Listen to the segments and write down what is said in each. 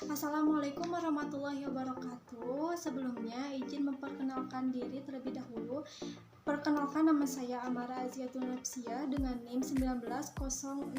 Assalamualaikum warahmatullahi wabarakatuh. Sebelumnya izin memperkenalkan diri terlebih dahulu. Perkenalkan, nama saya Amara Aziatun Nafsia dengan NIM 190600212.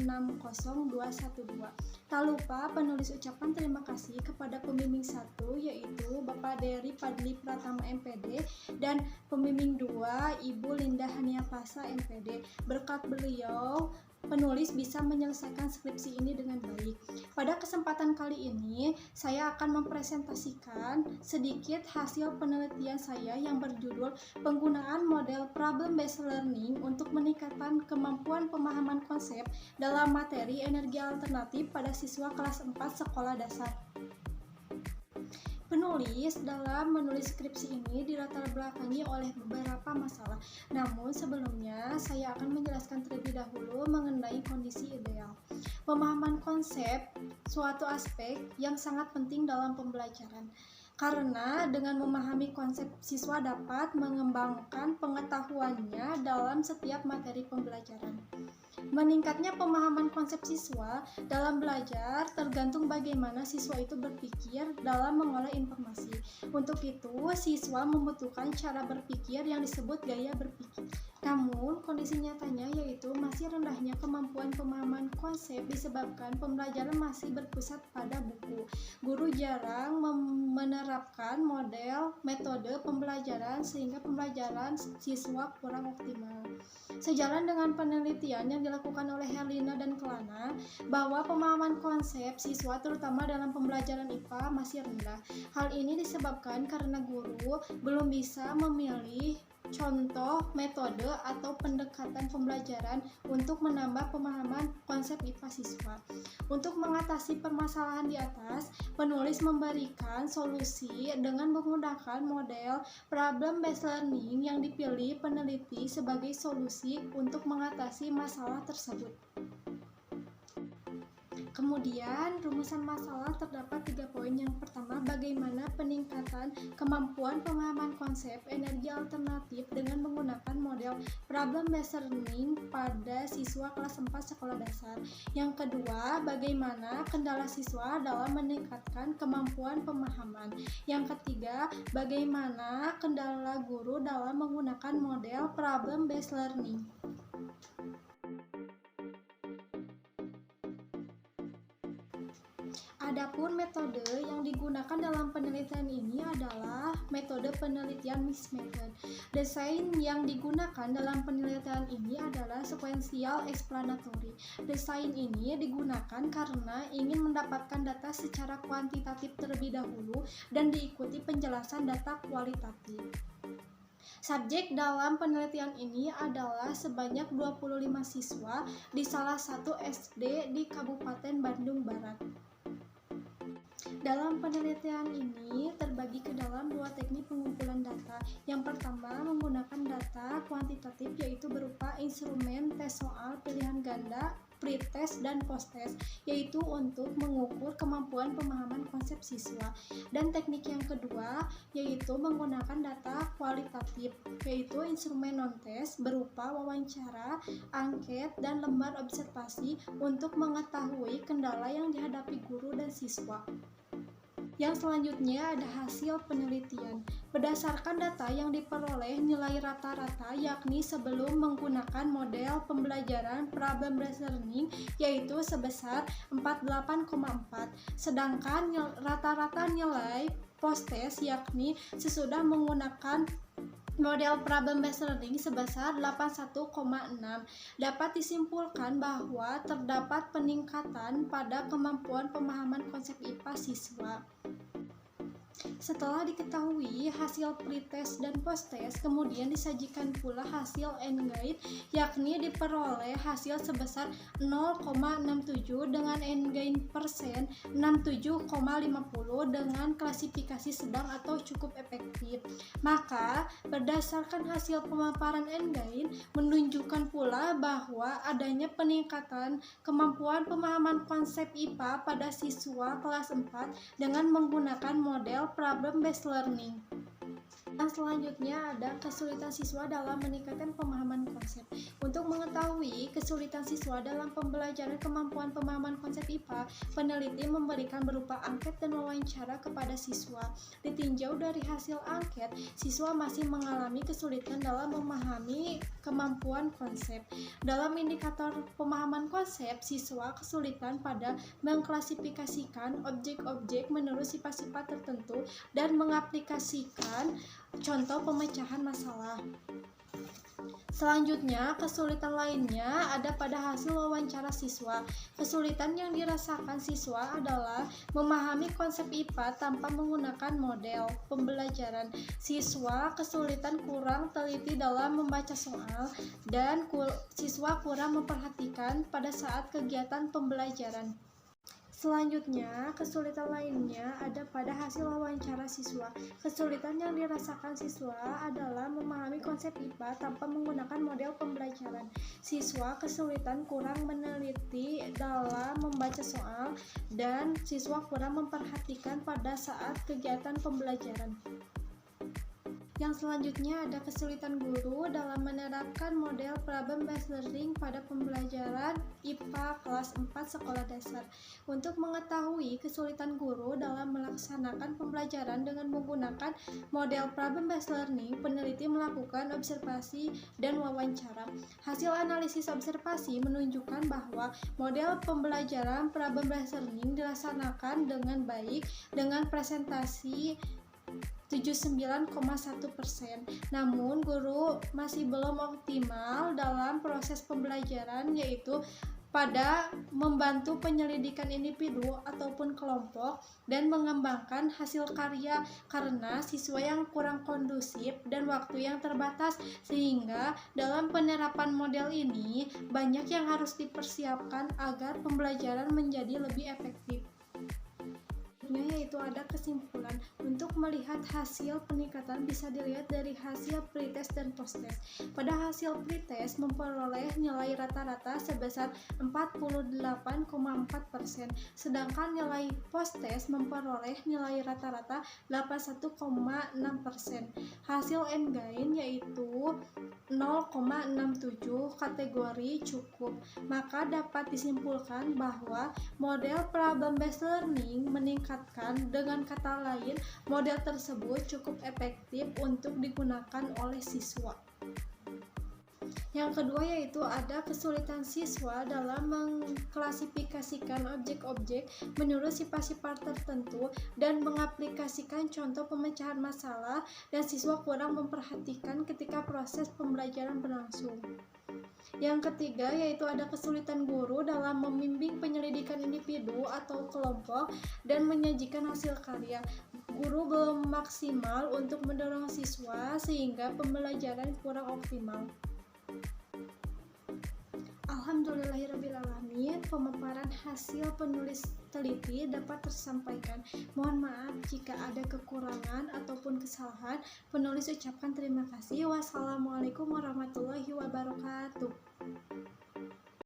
Tak lupa penulis ucapan terima kasih kepada pembimbing 1 yaitu Bapak Dery Padli Pratama MPD dan pembimbing 2 Ibu Linda Hania Pasa MPD. Berkat beliau penulis bisa menyelesaikan skripsi ini dengan baik. Pada kesempatan kali ini, saya akan mempresentasikan sedikit hasil penelitian saya yang berjudul penggunaan model problem based learning untuk meningkatkan kemampuan pemahaman konsep dalam materi energi alternatif pada siswa kelas 4 sekolah dasar. Penulis dalam menulis skripsi ini dilatar belakangi oleh beberapa masalah. Namun sebelumnya saya akan menjelaskan terlebih dahulu mengenai kondisi ideal. Pemahaman konsep suatu aspek yang sangat penting dalam pembelajaran. Karena dengan memahami konsep, siswa dapat mengembangkan pengetahuannya dalam setiap materi pembelajaran. Meningkatnya pemahaman konsep siswa dalam belajar tergantung bagaimana siswa itu berpikir dalam mengolah informasi. Untuk itu, siswa membutuhkan cara berpikir yang disebut gaya berpikir. Namun, kondisi nyatanya yaitu masih rendahnya kemampuan pemahaman konsep disebabkan pembelajaran masih berpusat pada buku. Guru jarang menerapkan metode pembelajaran sehingga pembelajaran siswa kurang optimal. Sejalan dengan penelitian yang dilakukan oleh Herlina dan Kelana bahwa pemahaman konsep siswa terutama dalam pembelajaran IPA masih rendah. Hal ini disebabkan karena guru belum bisa memilih contoh metode atau pendekatan pembelajaran untuk menambah pemahaman konsep IPA siswa. Untuk mengatasi permasalahan di atas, penulis memberikan solusi dengan menggunakan model problem based learning yang dipilih peneliti sebagai solusi untuk mengatasi masalah tersebut. Kemudian, rumusan masalah terdapat 3 poin. Yang pertama, bagaimana peningkatan kemampuan pemahaman konsep energi alternatif dengan menggunakan model problem based learning pada siswa kelas 4 sekolah dasar. Yang kedua, bagaimana kendala siswa dalam meningkatkan kemampuan pemahaman. Yang ketiga, bagaimana kendala guru dalam menggunakan model problem based learning. Adapun metode yang digunakan dalam penelitian ini adalah metode penelitian mixed method. Desain yang digunakan dalam penelitian ini adalah sequential explanatory. Desain ini digunakan karena ingin mendapatkan data secara kuantitatif terlebih dahulu dan diikuti penjelasan data kualitatif. Subjek dalam penelitian ini adalah sebanyak 25 siswa di salah satu SD di Kabupaten Bandung Barat. Dalam penelitian ini terbagi ke dalam 2 teknik pengumpulan data. Yang pertama menggunakan data kuantitatif yaitu berupa instrumen tes soal pilihan ganda, pretest dan posttest, yaitu untuk mengukur kemampuan pemahaman konsep siswa. Dan teknik yang kedua yaitu menggunakan data kualitatif yaitu instrumen non-test berupa wawancara, angket, dan lembar observasi untuk mengetahui kendala yang dihadapi guru dan siswa. Yang selanjutnya ada hasil penelitian. Berdasarkan data yang diperoleh nilai rata-rata yakni sebelum menggunakan model pembelajaran problem based learning yaitu sebesar 48,4. Sedangkan rata-rata nilai post-test yakni sesudah menggunakan model problem based learning sebesar 81,6. Dapat disimpulkan bahwa terdapat peningkatan pada kemampuan pemahaman konsep IPA siswa. Setelah diketahui hasil pretest dan posttest, kemudian disajikan pula hasil endgate, yakni diperoleh hasil sebesar 0,67 dengan endgate persen 67,50 dengan klasifikasi sedang atau cukup efektif. Maka berdasarkan hasil pemaparan endgate menunjukkan pula bahwa adanya peningkatan kemampuan pemahaman konsep IPA pada siswa kelas 4 dengan menggunakan model problem based learning. Yang selanjutnya ada kesulitan siswa dalam meningkatkan pemahaman konsep. Untuk mengetahui kesulitan siswa dalam pembelajaran kemampuan pemahaman konsep IPA, peneliti memberikan berupa angket dan wawancara kepada siswa. Ditinjau dari hasil angket, siswa masih mengalami kesulitan dalam memahami kemampuan konsep. Dalam indikator pemahaman konsep, siswa kesulitan pada mengklasifikasikan objek-objek menurut sifat-sifat tertentu dan mengaplikasikan contoh pemecahan masalah. Selanjutnya, kesulitan lainnya ada pada hasil wawancara siswa. Kesulitan yang dirasakan siswa adalah memahami konsep IPA tanpa menggunakan model pembelajaran. Siswa kesulitan kurang teliti dalam membaca soal dan siswa kurang memperhatikan pada saat kegiatan pembelajaran. Selanjutnya, kesulitan lainnya ada pada hasil wawancara siswa. Kesulitan yang dirasakan siswa adalah memahami konsep IPA tanpa menggunakan model pembelajaran. Siswa kesulitan kurang meneliti dalam membaca soal dan siswa kurang memperhatikan pada saat kegiatan pembelajaran. Yang selanjutnya ada kesulitan guru dalam menerapkan model problem based learning pada pembelajaran IPA kelas 4 sekolah dasar. Untuk mengetahui kesulitan guru dalam melaksanakan pembelajaran dengan menggunakan model problem based learning, peneliti melakukan observasi dan wawancara. Hasil analisis observasi menunjukkan bahwa model pembelajaran problem based learning dilaksanakan dengan baik dengan presentasi 79,1%. Namun guru masih belum optimal dalam proses pembelajaran, yaitu pada membantu penyelidikan individu ataupun kelompok dan mengembangkan hasil karya karena siswa yang kurang kondusif dan waktu yang terbatas, sehingga dalam penerapan model ini banyak yang harus dipersiapkan agar pembelajaran menjadi lebih efektif. Yaitu ada kesimpulan. Untuk melihat hasil peningkatan bisa dilihat dari hasil pretest dan posttest. Pada hasil pretest memperoleh nilai rata-rata sebesar 48,4%, sedangkan nilai posttest memperoleh nilai rata-rata 81,6%. Hasil endgain yaitu 0,67 kategori cukup. Maka dapat disimpulkan bahwa model problem based learning meningkat. Dengan kata lain, model tersebut cukup efektif untuk digunakan oleh siswa. Yang kedua yaitu ada kesulitan siswa dalam mengklasifikasikan objek-objek menurut sifat-sifat tertentu dan mengaplikasikan contoh pemecahan masalah, dan siswa kurang memperhatikan ketika proses pembelajaran berlangsung. Yang ketiga yaitu ada kesulitan guru dalam membimbing penyelidikan individu atau kelompok dan menyajikan hasil karya. Guru belum maksimal untuk mendorong siswa sehingga pembelajaran kurang optimal. Alhamdulillahirrabbilalamin, pemaparan hasil penulis teliti dapat tersampaikan. Mohon maaf jika ada kekurangan ataupun kesalahan. Penulis ucapkan terima kasih. Wassalamualaikum warahmatullahi wabarakatuh.